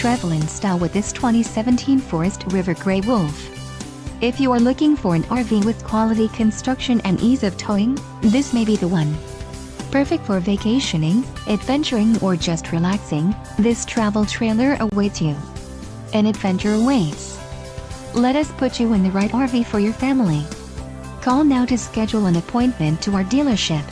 travel in style with this 2017 Forest River Grey Wolf. If you are looking for an RV with quality construction and ease of towing, this may be the one. Perfect for vacationing, adventuring, or just relaxing, this travel trailer awaits you. An adventure awaits. Let us put you in the right RV for your family. Call now to schedule an appointment to our dealership.